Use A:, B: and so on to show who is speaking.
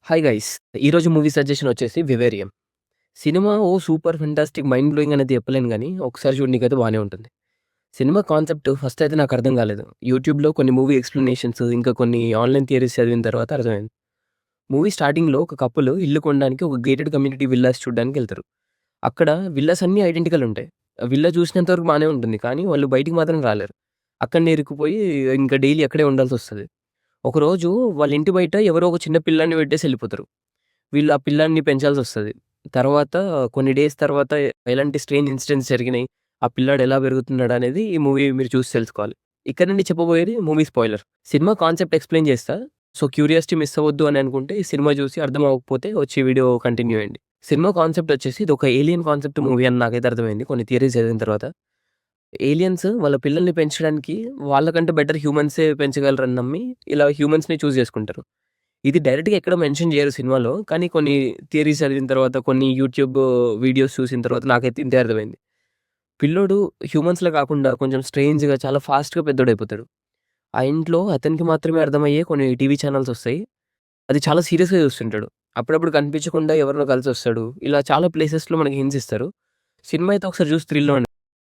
A: Hi guys! ఈరోజు movie suggestion వచ్చేసి 'Vivarium'. Cinema super fantastic mind blowing అనేది చెప్పలేను గానీ, ఒకసారి చూడనీకైతే బానే ఉంటుంది. సినిమా కాన్సెప్ట్ ఫస్ట్ అయితే నాకు అర్థం కాలేదు. యూట్యూబ్‌లో కొన్ని మూవీ ఎక్స్‌ప్లనేషన్స్ ఇంకా కొన్ని ఆన్‌లైన్ థియరీస్ చదివిన తర్వాత అర్థమైంది. మూవీ స్టార్టింగ్‌లో ఒక కపుల్ ఇల్లు కొనడానికి ఒక గేటెడ్ కమ్యూనిటీ విల్లాస్ చూడడానికెళ్తారు. అక్కడ విల్లాస్ అన్నీ ఐడెంటికల్ ఉంటాయి. విల్లా చూసినంత వరకు బానే ఉంటుంది. కానీ వాళ్ళు బయటికి మాత్రం రాలేరు. అక్కడనే ఇరుక్కుపోయి ఇంకా డైలీ అక్కడే ఉండాల్సొస్తది. ఒకరోజు వాళ్ళ ఇంటి బయట ఎవరో ఒక చిన్న పిల్లాడిని పెట్టేసి ఎళ్ళిపోతారు. వీళ్ళు ఆ పిల్లాడిని పెంచాల్సొస్తది. తర్వాత కొన్ని డేస్ తర్వాత ఎలాంటి స్ట్రేంజ్ ఇన్సిడెంట్స్ జరిగినాయి, ఆ పిల్లాడు ఎలా పెరుగుతున్నాడనేది ఈ మూవీ మీరు చూసి తెలుసుకోవాలి. ఇక్కడ నుండి చెప్పబోయేది movie spoiler. Cinema concept explain చేస్తా. సో, క్యూరియాసిటీ మిస్ అవ్వద్దు అని అనుకుంటే ఈ సినిమా చూసి అర్థం అవ్వకపోతే వచ్చి వీడియో కంటిన్యూ చేయండి. సినిమా కాన్సెప్ట్ వచ్చేసి ఇదొక ఏలియన్ కాన్సెప్ట్ మూవీ అని నాకైతే అర్థమైంది కొన్ని థియరీస్ చదివిన తర్వాత. ఏలియన్స్ వాళ్ళ పిల్లల్ని పెంచడానికి వాళ్ళకంటే బెటర్ హ్యూమన్సే పెంచగలరని నమ్మి ఇలా హ్యూమన్స్‌ని చూజ్ చేసుకుంటారు. ఇది డైరెక్ట్‌గా ఎక్కడ మెన్షన్ చేయరు సినిమాలో. కానీ కొన్ని థియరీస్ చదివిన తర్వాత, కొన్ని యూట్యూబ్ వీడియోస్ చూసిన తర్వాత నాకైతే ఇంతే అర్థమైంది. పిల్లోడు హ్యూమన్స్‌లా కాకుండా కొంచెం స్ట్రేంజ్‌గా చాలా ఫాస్ట్‌గా పెద్దోడైపోతాడు. ఆ ఇంట్లో అతనికి మాత్రమే అర్థమయ్యే కొన్ని టీవీ ఛానెల్స్ ఒస్తాయి. అది చాలా సీరియస్‌గా చూస్తుంటాడు. అప్పుడప్పుడు కనిపించకుండా ఎవరినో కలిసొస్తాడు. ఇలా చాలా ప్లేసెస్‌లో మనకి హింట్స్ ఇస్తారు. సినిమా అయితే ఒకసారి చూసి థ్రిల్ అవ్వండి.